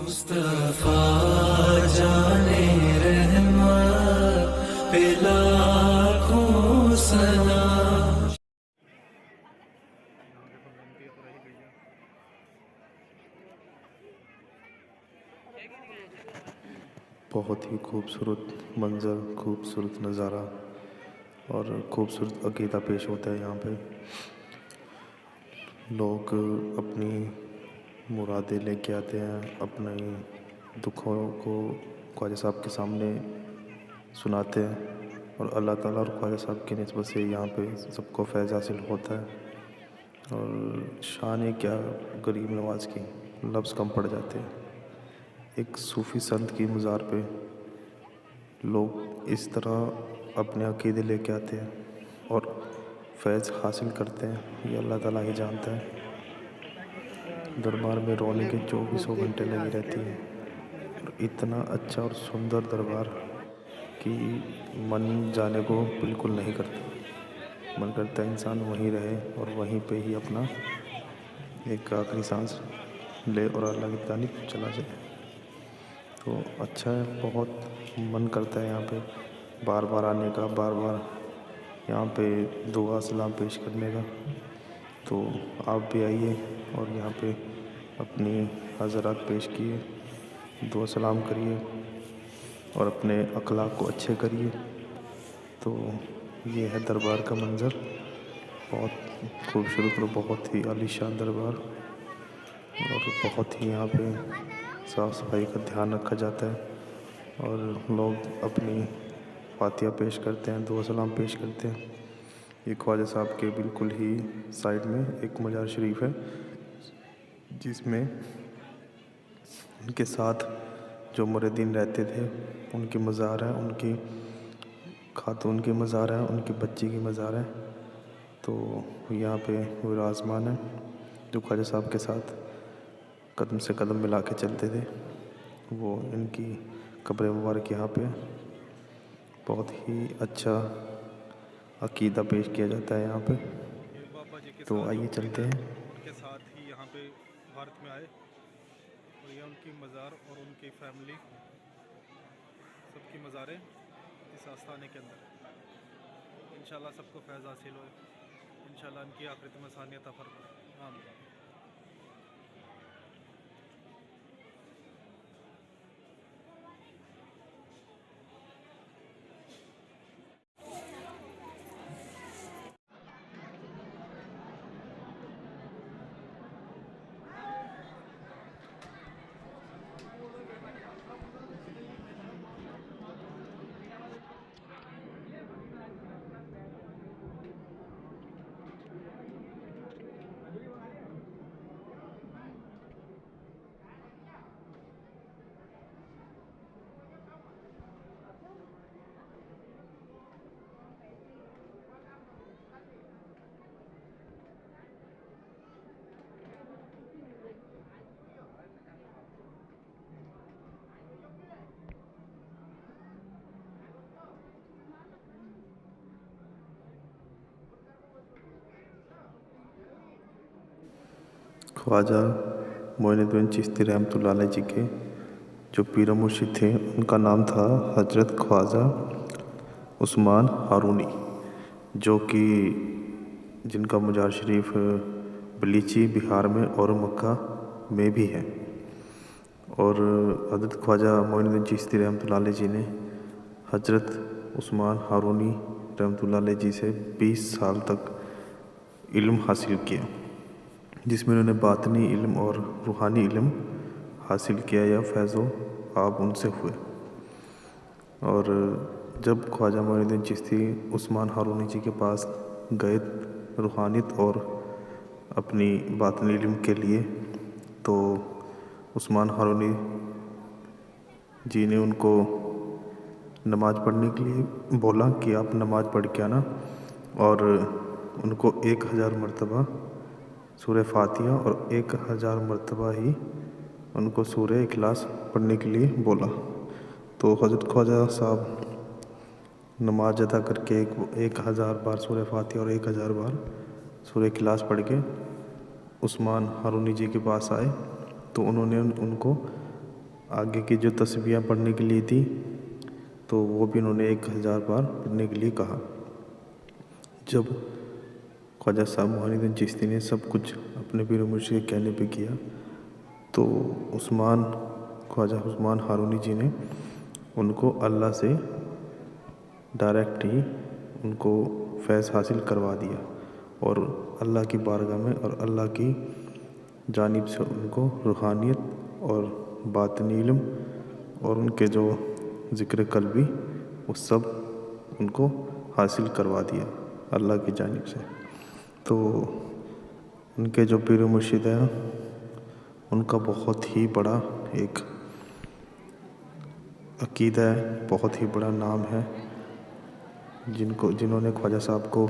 मुस्तफा जाने रहमत पे लाखों सलाम। बहुत ही खूबसूरत मंज़र, खूबसूरत नज़ारा और खूबसूरत अक़ीदा पेश होता है यहाँ पे। लोग अपनी मुरादें लेके आते हैं, अपने दुखों को ख्वाजा साहब के सामने सुनाते हैं और अल्लाह ताला और ख्वाजा साहब की निस्बत से यहाँ पे सबको फैज़ हासिल होता है। और शान क्या गरीब नवाज़ की, लफ्ज़ कम पड़ जाते हैं। एक सूफ़ी संत की मज़ार पे लोग इस तरह अपने अक़ीदे लेके आते हैं और फैज़ हासिल करते हैं, ये अल्लाह ताला ही जानता है। दरबार में रोने के 24 घंटे लगी रहती है और इतना अच्छा और सुंदर दरबार कि मन जाने को बिल्कुल नहीं करता। मन करता है इंसान वहीं रहे और वहीं पे ही अपना एक आखिरी सांस ले और अल्लाह की जानिब चला जाए। तो अच्छा है, बहुत मन करता है यहाँ पे बार बार आने का, बार बार यहाँ पे दुआ सलाम पेश करने का। तो आप भी आइए और यहाँ पे अपनी हज़रात पेश किए, दुआ सलाम करिए और अपने अखलाक को अच्छे करिए। तो ये है दरबार का मंज़र, बहुत खूबसूरत और बहुत ही आलीशान दरबार और बहुत ही यहाँ पे साफ़ सफाई का ध्यान रखा जाता है और लोग अपनी फातिहा पेश करते हैं, दुआ सलाम पेश करते हैं। ये ख्वाजा साहब के बिल्कुल ही साइड में एक मज़ार शरीफ है जिसमें उनके साथ जो मुरीदीन रहते थे उनकी मज़ार है, उनकी खातून की मज़ार है, उनकी बच्ची की मज़ार है। तो यहाँ पे विराजमान है जो ख्वाजा साहब के साथ कदम से कदम मिला के चलते थे, वो इनकी कब्र मुबारक यहाँ पे बहुत ही अच्छा अक़ीदा पेश किया जाता है यहाँ पे। बाबा जी के तो साथ आइए जो चलते मुरीद हैं। हैं उनके साथ ही यहाँ पे भारत में आए और ये उनकी मज़ार और उनकी फैमिली सबकी मज़ारें इस आस्थाने के अंदर। इंशाल्लाह सबको फैज़ हासिल हो, इंशाल्लाह इनकी आखिरत में आसानियत अता फरमाए। आमीन। ख्वाजा मोइनुद्दीन चिश्ती रहमतुल्लाह अलैह जी के जो पीर मुर्शिद थे उनका नाम था हज़रत ख्वाजा उस्मान हारूनी, जो कि जिनका मज़ार शरीफ बलीची बिहार में और मक्का में भी है। और हज़रत ख्वाजा मोइनुद्दीन चिश्ती रहमतुल्लाह अलैह जी ने हज़रत उस्मान हारूनी रहमतुल्लाह अलैह जी से 20 साल तक इल्म हासिल किया, जिसमें उन्होंने बातनी इल्म और रूहानी इल्म हासिल किया या फैज़ो आप उनसे हुए। और जब ख्वाजा मोइनुद्दीन चिश्ती उस्मान हारूनी जी के पास गए रूहानियत और अपनी बातनी इल्म के लिए, तो उस्मान हारूनी जी ने उनको नमाज़ पढ़ने के लिए बोला कि आप नमाज़ पढ़ के आना, और उनको 1000 मरतबा सूरह फातिहा और 1000 मरतबा ही उनको सूरह इखलास पढ़ने के लिए बोला। तो हज़रत ख्वाजा साहब नमाज अदा करके 1000 बार सूरह फातिहा और 1000 बार सूरह इखलास पढ़ के उस्मान हारूनी जी के पास आए। तो उन्होंने उनको आगे की जो तस्बीह पढ़ने के लिए थी तो वो भी उन्होंने 1000 बार पढ़ने के लिए कहा। जब ख्वाजा साहब मोइनुद्दीन चिश्ती ने सब कुछ अपने पीर मुर्शिद के कहने पे किया तो ख्वाजा उस्मान हारूनी जी ने उनको अल्लाह से डायरेक्ट ही उनको फैज़ हासिल करवा दिया और अल्लाह की बारगाह में और अल्लाह की जानिब से उनको रूहानियत और बातिनी इल्म और उनके जो ज़िक्र कल्बी वो सब उनको हासिल करवा दिया अल्लाह की जानिब से। तो उनके जो पीर मुर्शिद हैं उनका बहुत ही बड़ा एक अकीदा है, बहुत ही बड़ा नाम है, जिन्होंने ख्वाजा साहब को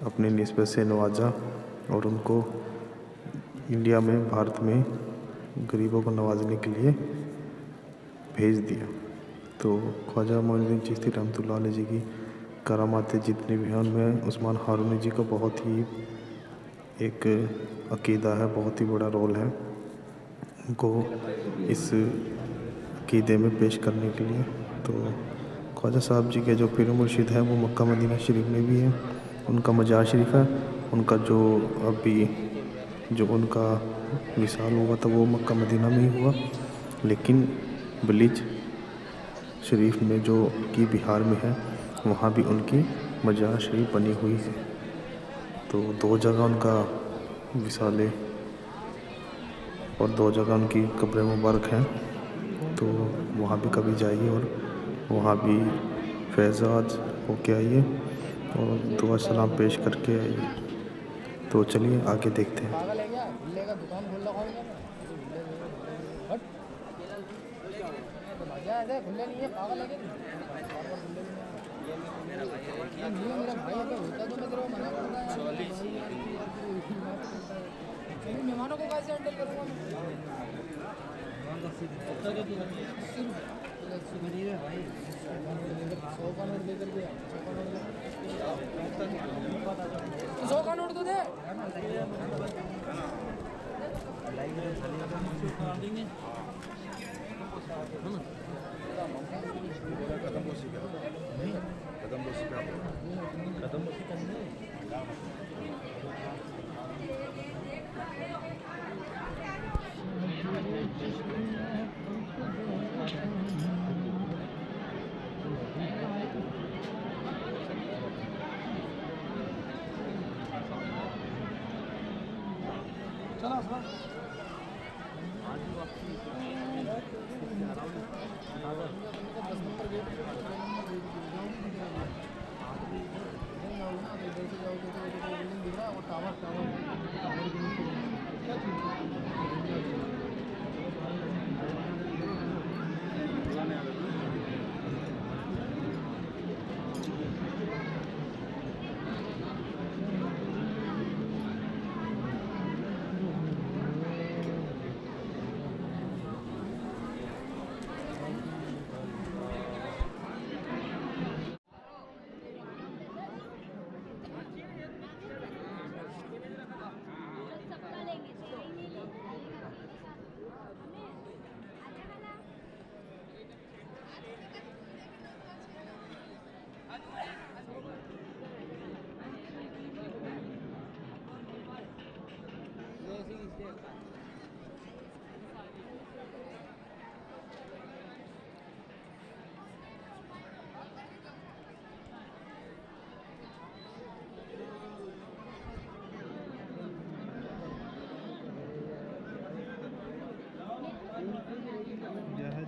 अपनी निस्बत से नवाजा और उनको इंडिया में भारत में गरीबों को नवाजने के लिए भेज दिया। तो ख्वाजा मोइनुद्दीन चिश्ती रहमतुल्लाह अलैह जी की करामातें जितनी भी हैं उनमें उस्मान हारूनी जी का बहुत ही एक अकीदा है, बहुत ही बड़ा रोल है उनको इस अकीदे में पेश करने के लिए। तो ख्वाजा साहब जी के जो पीर मुर्शिद हैं वो मक्का मदीना शरीफ में भी हैं, उनका मजार शरीफ है। उनका जो अभी जो उनका विसाल हुआ था वो मक्का मदीना में ही हुआ, लेकिन बलीच शरीफ में जो कि बिहार में है वहाँ भी उनकी मजार शरीफ बनी हुई है। तो 2 जगह उनका विसाले और 2 जगह उनकी कब्र मुबारक हैं। तो वहाँ भी कभी जाइए और वहाँ भी फैज़ाज होके आइए और दुआ सलाम पेश करके आइए। तो चलिए आगे देखते हैं। मेहमानों को कैसे हैंडल करूँगा भाई 100 का नोट लेकर के 100 का नोट तो दे।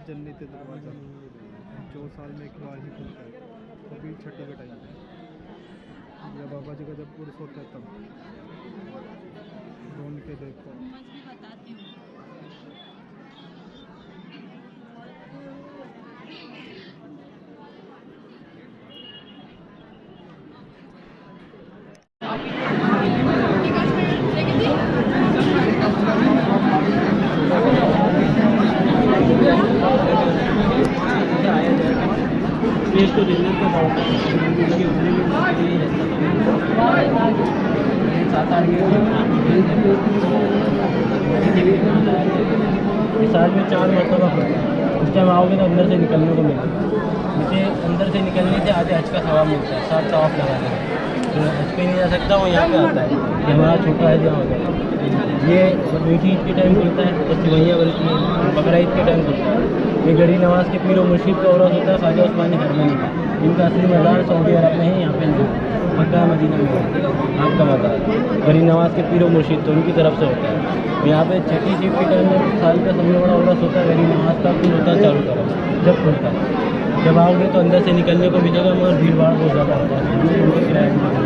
जन्नत दरवाज़ा 4 साल में एक बार ही खुलता है, अभी छठी का टाइम है या बाबा जी का जब पुरुष होता है तब ढूंढ के देखो। तो डिनर का सात आठ साल में 4 मरतबा खुलता है। उस टाइम आओगे तो अंदर से निकलने को मिलेगा। मुझे अंदर से निकलने से आधे हज का सवाब मिलता है, 7 तवाफ लगा देगा। तो हज पे नहीं जा सकता वो यहाँ पे आता है कि हमारा छोटा हज यहाँ हो जाए। ये मीठी ईद के टाइम खुलता है, तो सिवैयाँ बनती हैं। बकरा ईद के टाइम खुलता है। ये गरी नवाज के पीर व मुर्शिद का औरस होता है, ख्वाजा उस्मानी हरमनी का। इनका असली मज़ार सऊदी अरब में है, यहाँ पे नहीं, मक्का मदीना में है आपका मज़ार। गरी नवाज के पीर व मुर्शिद तो उनकी तरफ से होता है। यहाँ पे छठी शीफ के टाइम में साल का सबसे बड़ा औरस होता है, गरी नवाज का फिर होता है चारों तरफ जब खुलता है। जब आओगे तो अंदर से निकलने को मिलेगा, मगर भीड़ भाड़ बहुत ज़्यादा होता है, उनको किराया भी देना।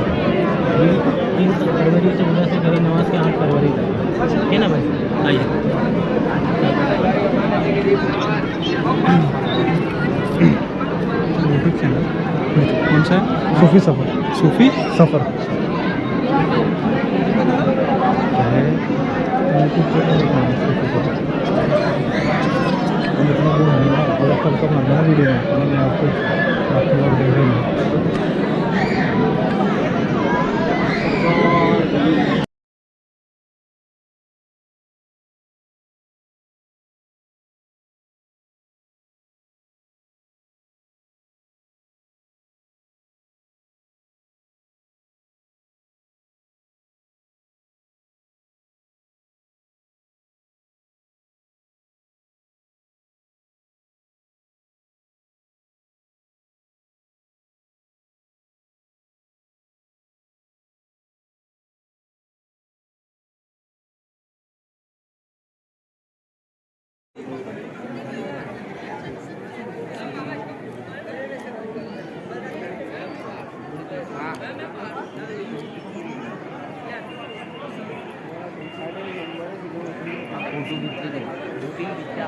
3 फरवरी से उधर से गरी नवाज के 8 फरवरी तक, ठीक है ना भाई? आइए यूट्यूब चैनल कौन सा है? सूफी सफ़र। सूफी सफ़र क्या है? यूट्यूब चैनल सूफी सफ़र। इतना वो है ना, पूरा कल का मारना वीडियो में मैं आपको लोग देख रहे हैं। फोटो खींचते थे 2-3 खींचा